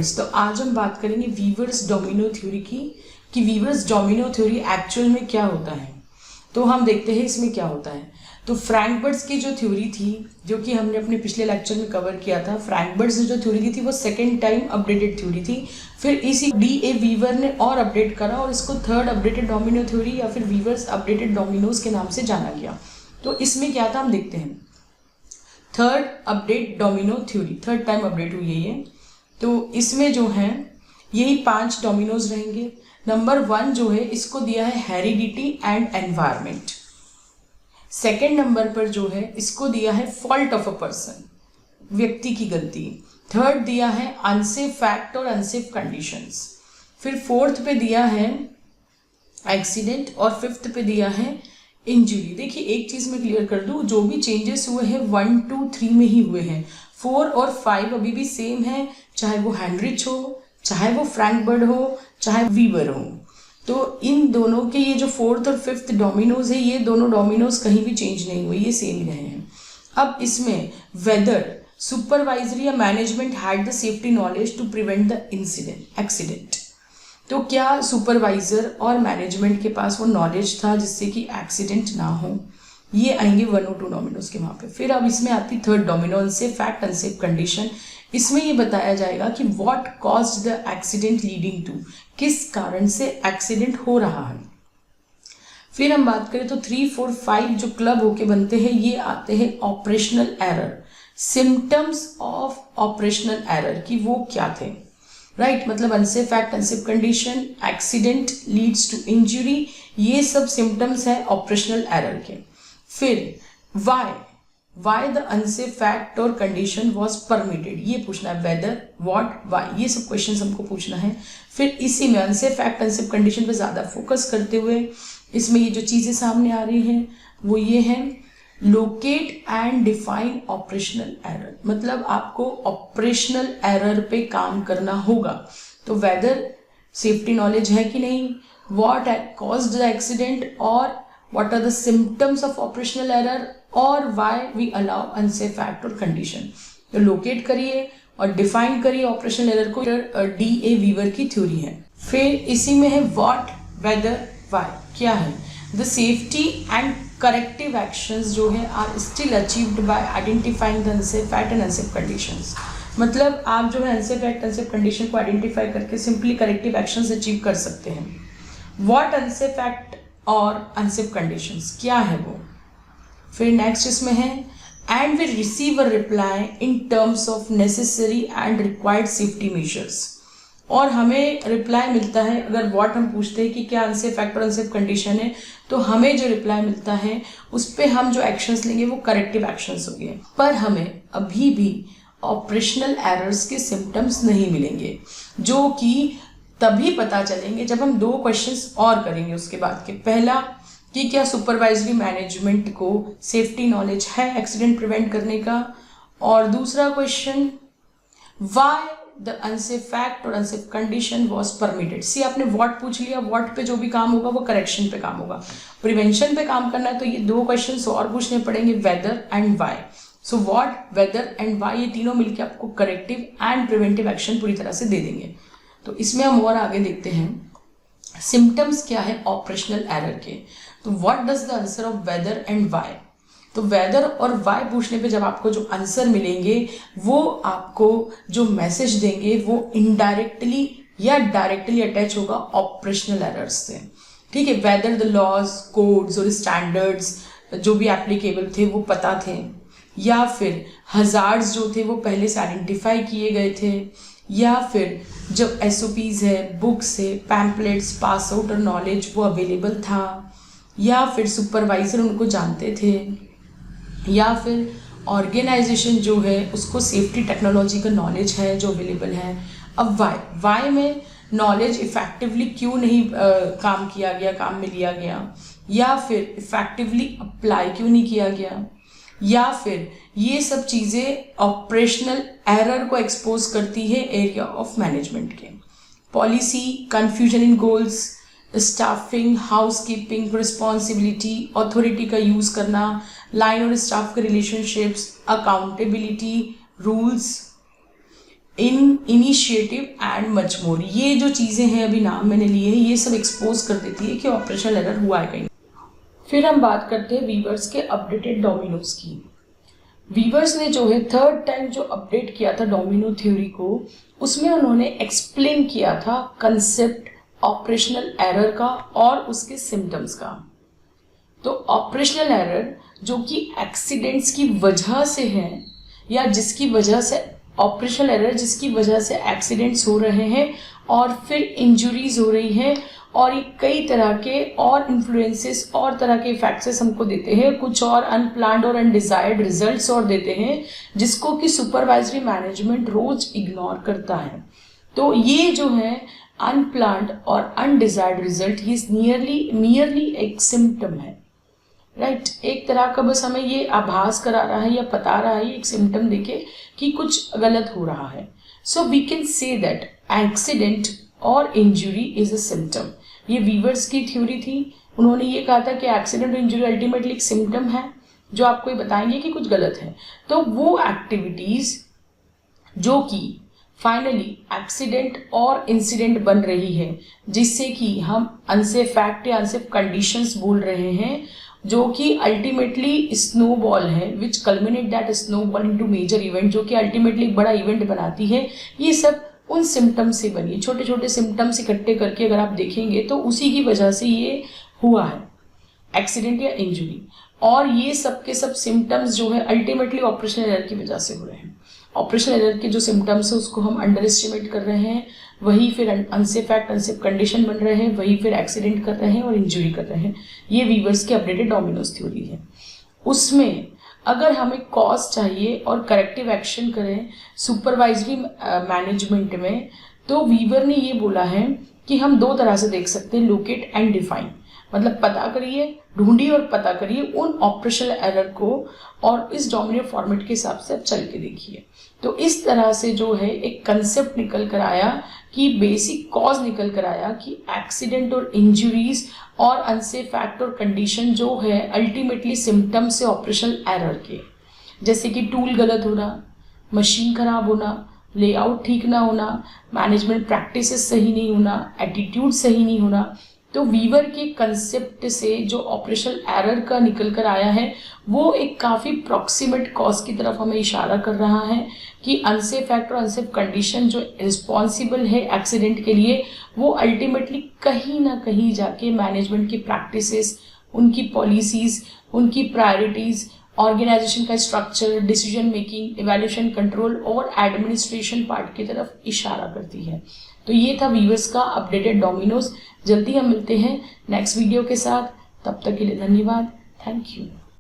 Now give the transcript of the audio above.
Students, तो आज हम बात करेंगे वीवर्स डोमिनो थ्योरी की, कि वीवर्स डोमिनो थ्योरी एक्चुअल में क्या होता है। तो हम देखते हैं इसमें क्या होता है। तो फ्रैंकबर्ट्स की जो थ्योरी थी, जो कि हमने अपने पिछले लेक्चर में कवर किया था, फ्रैंकबर्ट्स ने जो थ्योरी दी थी वो सेकेंड टाइम अपडेटेड थ्योरी थी। फिर इसी डी.ए. वीवर ने और अपडेट करा और इसको थर्ड अपडेटेड डोमिनो थ्योरी या फिर वीवर्स अपडेटेड डोमिनोज के नाम से जाना गया। तो इसमें क्या था हम देखते हैं। Third update domino theory, third time update हुई है ये। तो इसमें जो है यही 5 डोमिनोज रहेंगे। नंबर 1 जो है इसको दिया है heredity and environment. Second number पर जो है इसको दिया है फॉल्ट ऑफ अ पर्सन, व्यक्ति की गलती। थर्ड दिया है अनसेफ फैक्ट और अनसेफ कंडीशंस। फिर फोर्थ पे दिया है एक्सीडेंट और फिफ्थ पे दिया है इंजरी। देखिए एक चीज मैं क्लियर कर दूं, जो भी चेंजेस हुए हैं 1, 2, 3 में ही हुए हैं। 4 और 5 अभी भी सेम है, चाहे वो हेनरिच हो, चाहे वो फ्रैंकबर्ट हो, चाहे वीवर हो। तो इन दोनों के ये जो फोर्थ और फिफ्थ डोमिनोज है, ये दोनों डोमिनोज कहीं भी चेंज नहीं हुए, ये सेम ही रहे हैं। अब इसमें वेदर सुपरवाइजरी या management had the safety knowledge to prevent the incident accident. तो क्या सुपरवाइजर और मैनेजमेंट के पास वो नॉलेज था जिससे कि एक्सीडेंट ना हो, ये आएंगे 1 और 2 डोमिनोज के वहाँ पे। फिर अब इसमें आती third domino, unsafe fact unsafe condition. इसमें ये बताया जाएगा कि what caused the accident leading to, किस कारण से एक्सीडेंट हो रहा है। फिर हम बात करें तो 3, 4, 5 जो क्लब होके बनते हैं, ये आते हैं operational error, symptoms of operational error की वो क्या थे, राइट मतलब unsafe fact unsafe condition, accident leads to injury, ये सब सिम्टम्स है ऑपरेशनल एरर के। फिर वाई द अनसेफ फैक्ट और कंडीशन वॉज परमिटेड, ये पूछना है। वेदर, व्हाट, वाई, ये सब क्वेश्चन हमको पूछना है। फिर इसी में अनसेफ फैक्ट अनसेफ कंडीशन पे ज़्यादा फोकस करते हुए इसमें ये जो चीज़ें सामने आ रही हैं वो ये हैं, locate and define operational error, मतलब आपको ऑपरेशनल एरर पे काम करना होगा। तो वेदर सेफ्टी नॉलेज है कि नहीं, व्हाट कॉज्ड द एक्सीडेंट और what are the symptoms of operational error और why we allow unsafe fact और कंडीशन। तो लोकेट करिए और डिफाइन करिए ऑपरेशनल एरर को, डी.ए. वीवर की थ्योरी है। फिर इसी में है व्हाट, वेदर, व्हाई, क्या है। The safety and corrective actions जो है are still achieved by identifying the unsafe fact and unsafe conditions. मतलब आप जो है अनसेफ फैक्ट अनसेफ कंडीशन को आइडेंटिफाई करके सिंपली करेक्टिव एक्शंस अचीव कर सकते हैं। व्हाट अनसेफ फैक्ट और अनसेफ कंडीशंस क्या है वो। फिर नेक्स्ट इसमें है and we receive a reply in terms of necessary and required safety measures, और हमें रिप्लाई मिलता है अगर व्हाट हम पूछते हैं कि क्या अनसेफ फैक्ट और अनसेफ कंडीशन है, तो हमें जो रिप्लाई मिलता है उस पर हम जो एक्शंस लेंगे वो करेक्टिव एक्शंस होंगे। पर हमें अभी भी ऑपरेशनल एरर्स के सिम्टम्स नहीं मिलेंगे, जो कि तभी पता चलेंगे जब हम 2 क्वेश्चंस और करेंगे उसके बाद के। पहला कि क्या सुपरवाइजरी मैनेजमेंट को सेफ्टी नॉलेज है एक्सीडेंट प्रिवेंट करने का, और दूसरा question why the unsafe fact और अनसेफ कंडीशन वॉज परमिटेड। सी आपने व्हाट पूछ लिया, व्हाट पे जो भी काम होगा वो करेक्शन पे काम होगा, प्रिवेंशन पे काम करना है तो ये 2 क्वेश्चन और पूछने पड़ेंगे, weather and why. So what, weather and why, ये तीनों मिलकर आपको करेक्टिव एंड प्रिवेंटिव एक्शन पूरी तरह से दे देंगे। तो इसमें हम और आगे देखते हैं सिम्टम्स क्या है ऑपरेशनल एरर के। तो what does the answer of weather and why. तो वेदर और वाई पूछने पे जब आपको जो आंसर मिलेंगे वो आपको जो मैसेज देंगे वो इनडायरेक्टली या डायरेक्टली अटैच होगा ऑपरेशनल एरर्स से, ठीक है। वेदर द लॉज, कोड्स और स्टैंडर्ड्स जो भी एप्लीकेबल थे वो पता थे, या फिर हजार्ड्स जो थे वो पहले से आइडेंटिफाई किए गए थे, या फिर जो SOPs है, बुक्स है, पैम्पलेट्स, पास आउट और नॉलेज वो अवेलेबल था, या फिर सुपरवाइजर उनको जानते थे, या फिर ऑर्गेनाइजेशन जो है उसको सेफ्टी टेक्नोलॉजी का नॉलेज है जो अवेलेबल है। अब वाई में नॉलेज इफेक्टिवली क्यों नहीं काम किया गया, काम में लिया गया, या फिर इफेक्टिवली अप्लाई क्यों नहीं किया गया, या फिर ये सब चीज़ें ऑपरेशनल एरर को एक्सपोज करती है एरिया ऑफ मैनेजमेंट के। Policy, confusion in goals, staffing, housekeeping, responsibility, authority का यूज़ करना, लाइन और स्टाफ के relationships, accountability, rules, initiative and much more. ये जो चीज़ें हैं अभी नाम मैंने लिए हैं, ये सब एक्सपोज कर देती है कि ऑपरेशनल एरर हुआ है कहीं। फिर हम बात करते हैं वीवर्स के अपडेटेड डोमिनोज की। वीवर्स ने जो है थर्ड टाइम जो अपडेट किया था डोमिनो थ्योरी को, उसमें उन्होंने एक्सप्लेन किया था कंसेप्ट ऑपरेशनल एरर का और उसके सिम्टम्स का। तो ऑपरेशनल एरर जो कि एक्सीडेंट्स की वजह से है, या जिसकी वजह से ऑपरेशनल एरर जिसकी वजह से एक्सीडेंट्स हो रहे हैं और फिर इंजुरीज हो रही हैं, और ये कई तरह के और इन्फ्लुएंसेस और तरह के इफेक्ट्स हमको देते हैं, कुछ और अनप्लान्ड और अनडिजायर्ड रिजल्ट्स और देते हैं, जिसको कि सुपरवाइजरी मैनेजमेंट रोज इग्नोर करता है। तो ये जो है अनप्लान्ड और अनडिजायर्ड रिजल्ट, ये नियरली एक सिम्टम है, राइट। एक तरह का बस हमें ये आभास करा रहा है या बता रहा है एक सिम्टम देके कि कुछ गलत हो रहा है। So we can say that accident और इंजुरी इज अ सिम्टम। ये वीवर्स की थ्योरी थी। उन्होंने ये कहा था कि एक्सीडेंट और इंजुरी अल्टीमेटली एक सिम्टम है जो आपको ये बताएंगे कि कुछ गलत है। तो वो एक्टिविटीज जो कि फाइनली एक्सीडेंट और इंसिडेंट बन रही है, जिससे कि हम अनसेफ फैक्ट या अनसेफ कंडीशंस बोल रहे हैं, जो कि अल्टीमेटली स्नोबॉल है, which culminate that snowball into major event, जो कि अल्टीमेटली एक बड़ा इवेंट बनाती है। ये सब उन सिम्टम्स से बनी, छोटे छोटे सिम्टम्स इकट्ठे करके अगर आप देखेंगे तो उसी की वजह से ये हुआ है एक्सीडेंट या इंजुरी। और ये सब के सब सिम्टम्स जो है अल्टीमेटली ऑपरेशनल एरर की वजह से हो रहे हैं। ऑपरेशनल एरर के जो सिम्टम्स है उसको हम अंडर एस्टिमेट कर रहे हैं, वही फिर अनसेफ फैक्ट अनसेफ कंडीशन बन रहे हैं, वही फिर एक्सीडेंट कर रहे हैं और इंजुरी कर रहे हैं। ये वीवर्स के अपडेटेड डोमिनोज थ्योरी है। उसमें अगर हमें कॉज चाहिए और करेक्टिव एक्शन करें सुपरवाइजरी मैनेजमेंट में, तो वीवर ने ये बोला है कि हम दो तरह से देख सकते हैं, लोकेट एंड डिफाइन। मतलब पता करिए, ढूंढिए और पता करिए उन ऑपरेशनल एरर को, और इस डोमिनो फॉर्मेट के हिसाब से आप चल के देखिए। तो इस तरह से जो है एक कंसेप्ट निकल कर आया, कि बेसिक कॉज निकल कर आया कि एक्सीडेंट और इंजुरीज और अनसेफ फैक्ट और कंडीशन जो है अल्टीमेटली सिम्टम्स से ऑपरेशनल एरर के, जैसे कि टूल गलत होना, मशीन खराब होना, लेआउट ठीक ना होना, मैनेजमेंट प्रैक्टिसेस सही नहीं होना, एटीट्यूड सही नहीं होना। तो वीवर के कंसेप्ट से जो ऑपरेशनल एरर का निकल कर आया है, वो एक काफ़ी प्रॉक्सिमेट कॉज की तरफ हमें इशारा कर रहा है कि अनसेफ फैक्ट और अनसेफ कंडीशन जो रिस्पॉन्सिबल है एक्सीडेंट के लिए, वो अल्टीमेटली कहीं ना कहीं जाके मैनेजमेंट की प्रैक्टिसेस, उनकी पॉलिसीज, उनकी प्रायोरिटीज़, ऑर्गेनाइजेशन का structure, decision making, evaluation, control और एडमिनिस्ट्रेशन पार्ट की तरफ इशारा करती है। तो ये था वीवर्स का अपडेटेड डोमिनोज। जल्दी हम मिलते हैं नेक्स्ट वीडियो के साथ, तब तक के लिए धन्यवाद, थैंक यू।